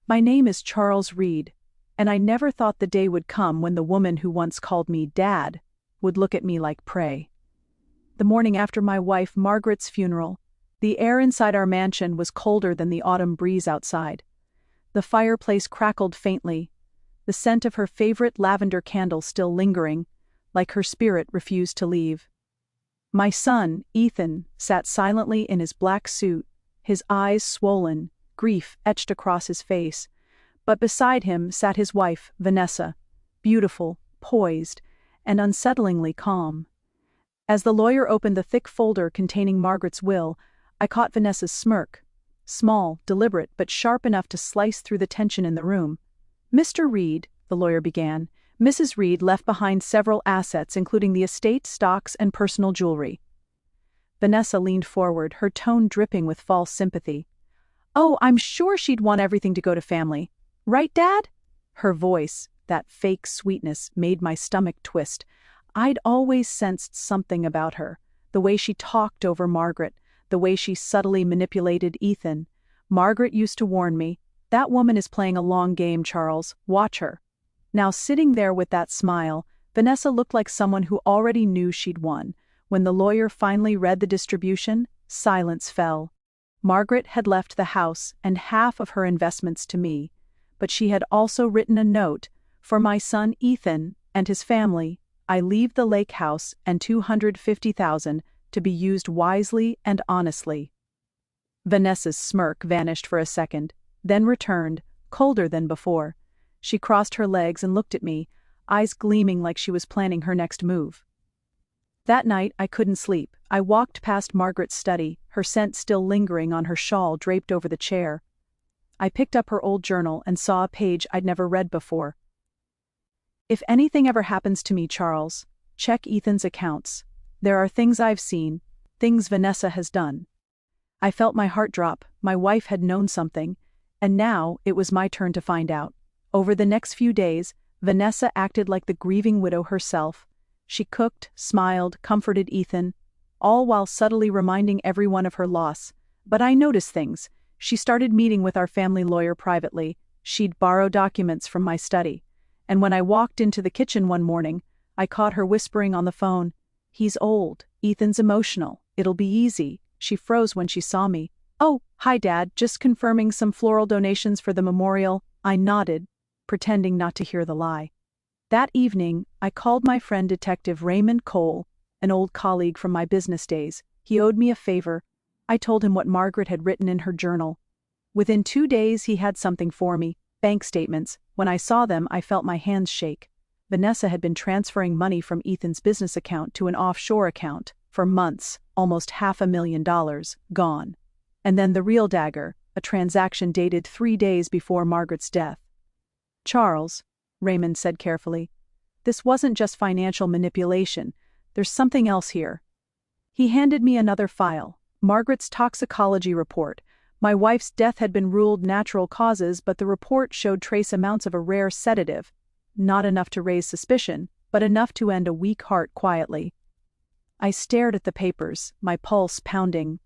My name is Charles Reed, and I never thought the day would come when the woman who once called me Dad would look at me like prey. The morning after my wife Margaret's funeral, the air inside our mansion was colder than the autumn breeze outside. The fireplace crackled faintly, the scent of her favorite lavender candle still lingering, like her spirit refused to leave. My son, Ethan, sat silently in his black suit, his eyes swollen, grief etched across his face, but beside him sat his wife, Vanessa, beautiful, poised, and unsettlingly calm. As the lawyer opened the thick folder containing Margaret's will, I caught Vanessa's smirk, small, deliberate, but sharp enough to slice through the tension in the room. "Mr. Reed," the lawyer began, "Mrs. Reed left behind several assets including the estate, stocks, and personal jewelry." Vanessa leaned forward, her tone dripping with false sympathy. "Oh, I'm sure she'd want everything to go to family. Right, Dad?" Her voice, that fake sweetness, made my stomach twist. I'd always sensed something about her, the way she talked over Margaret, the way she subtly manipulated Ethan. Margaret used to warn me, "That woman is playing a long game, Charles. Watch her." Now sitting there with that smile, Vanessa looked like someone who already knew she'd won. When the lawyer finally read the distribution, silence fell. Margaret had left the house and half of her investments to me, but she had also written a note, "For my son Ethan and his family, I leave the lake house and $250,000 to be used wisely and honestly." Vanessa's smirk vanished for a second, then returned, colder than before. She crossed her legs and looked at me, eyes gleaming like she was planning her next move. That night I couldn't sleep. I walked past Margaret's study, her scent still lingering on her shawl draped over the chair. I picked up her old journal and saw a page I'd never read before. "If anything ever happens to me, Charles, check Ethan's accounts. There are things I've seen, things Vanessa has done." I felt my heart drop. My wife had known something, and now it was my turn to find out. Over the next few days, Vanessa acted like the grieving widow herself. She cooked, smiled, comforted Ethan, all while subtly reminding everyone of her loss. But I noticed things. She started meeting with our family lawyer privately. She'd borrow documents from my study. And when I walked into the kitchen one morning, I caught her whispering on the phone, "He's old. Ethan's emotional. It'll be easy." She froze when she saw me. "Oh, hi Dad, just confirming some floral donations for the memorial." I nodded, pretending not to hear the lie. That evening, I called my friend Detective Raymond Cole, an old colleague from my business days. He owed me a favor. I told him what Margaret had written in her journal. Within 2 days he had something for me, bank statements. When I saw them, I felt my hands shake. Vanessa had been transferring money from Ethan's business account to an offshore account for months, almost $500,000 gone. And then the real dagger, a transaction dated 3 days before Margaret's death. "Charles," Raymond said carefully, "this wasn't just financial manipulation. There's something else here." He handed me another file, Margaret's toxicology report. My wife's death had been ruled natural causes, but the report showed trace amounts of a rare sedative. Not enough to raise suspicion, but enough to end a weak heart quietly. I stared at the papers, my pulse pounding.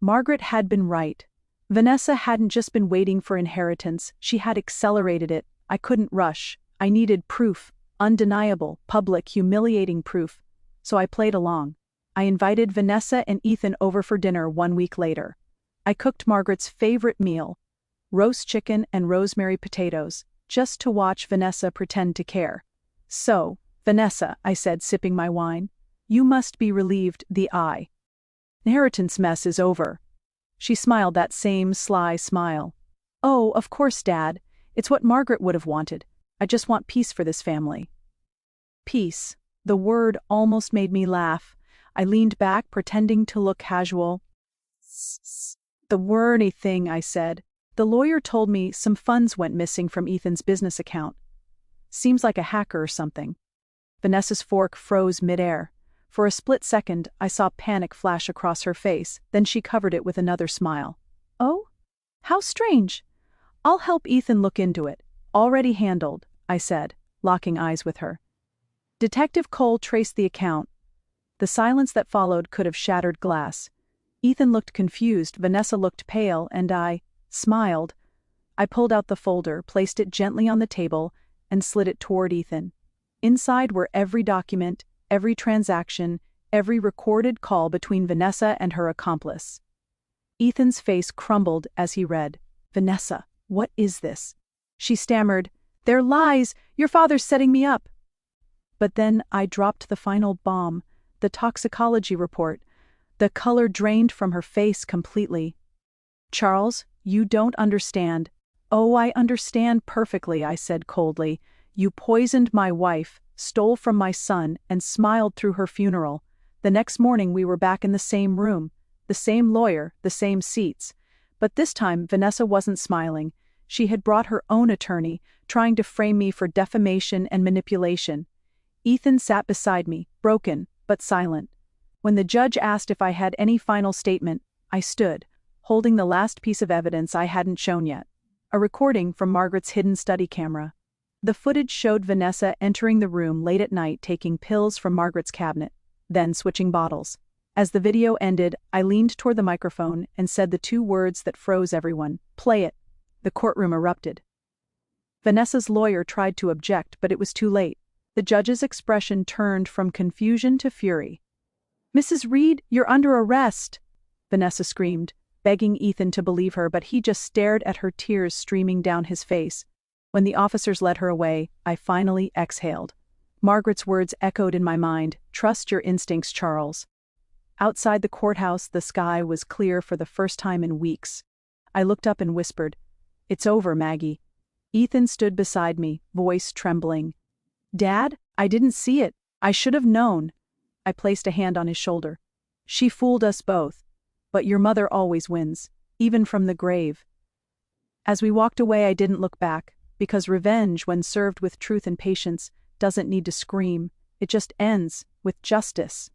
Margaret had been right. Vanessa hadn't just been waiting for inheritance, she had accelerated it. I couldn't rush. I needed proof, undeniable, public, humiliating proof. So I played along. I invited Vanessa and Ethan over for dinner 1 week later. I cooked Margaret's favorite meal, roast chicken and rosemary potatoes, just to watch Vanessa pretend to care. "So, Vanessa," I said, sipping my wine, "you must be relieved the inheritance mess is over." She smiled that same sly smile. "Oh, of course, Dad. It's what Margaret would have wanted. I just want peace for this family." Peace. The word almost made me laugh. I leaned back, pretending to look casual. "The wordy thing," I said. "The lawyer told me some funds went missing from Ethan's business account. Seems like a hacker or something." Vanessa's fork froze midair. For a split second, I saw panic flash across her face, then she covered it with another smile. "Oh? How strange. I'll help Ethan look into it. Already handled," I said, locking eyes with her. Detective Cole traced the account. The silence that followed could have shattered glass. Ethan looked confused, Vanessa looked pale, and I smiled. I pulled out the folder, placed it gently on the table, and slid it toward Ethan. Inside were every document, every transaction, every recorded call between Vanessa and her accomplice. Ethan's face crumbled as he read. "Vanessa, what is this?" She stammered, "They're lies! Your father's setting me up!" But then I dropped the final bomb, the toxicology report. The color drained from her face completely. "Charles, you don't understand." "Oh, I understand perfectly," I said coldly. "You poisoned my wife, stole from my son, and smiled through her funeral. The next morning we were back in the same room, the same lawyer, the same seats. But this time Vanessa wasn't smiling. She had brought her own attorney, trying to frame me for defamation and manipulation." Ethan sat beside me, broken, but silent. When the judge asked if I had any final statement, I stood, holding the last piece of evidence I hadn't shown yet. A recording from Margaret's hidden study camera. The footage showed Vanessa entering the room late at night taking pills from Margaret's cabinet, then switching bottles. As the video ended, I leaned toward the microphone and said the two words that froze everyone: "Play it." The courtroom erupted. Vanessa's lawyer tried to object, but it was too late. The judge's expression turned from confusion to fury. "Mrs. Reed, you're under arrest!" Vanessa screamed, begging Ethan to believe her, but he just stared at her, tears streaming down his face. When the officers led her away, I finally exhaled. Margaret's words echoed in my mind, "Trust your instincts, Charles." Outside the courthouse, the sky was clear for the first time in weeks. I looked up and whispered, "It's over, Maggie." Ethan stood beside me, voice trembling. "Dad, I didn't see it. I should have known." I placed a hand on his shoulder. "She fooled us both. But your mother always wins, even from the grave." As we walked away, I didn't look back, because revenge, when served with truth and patience, doesn't need to scream. It just ends with justice.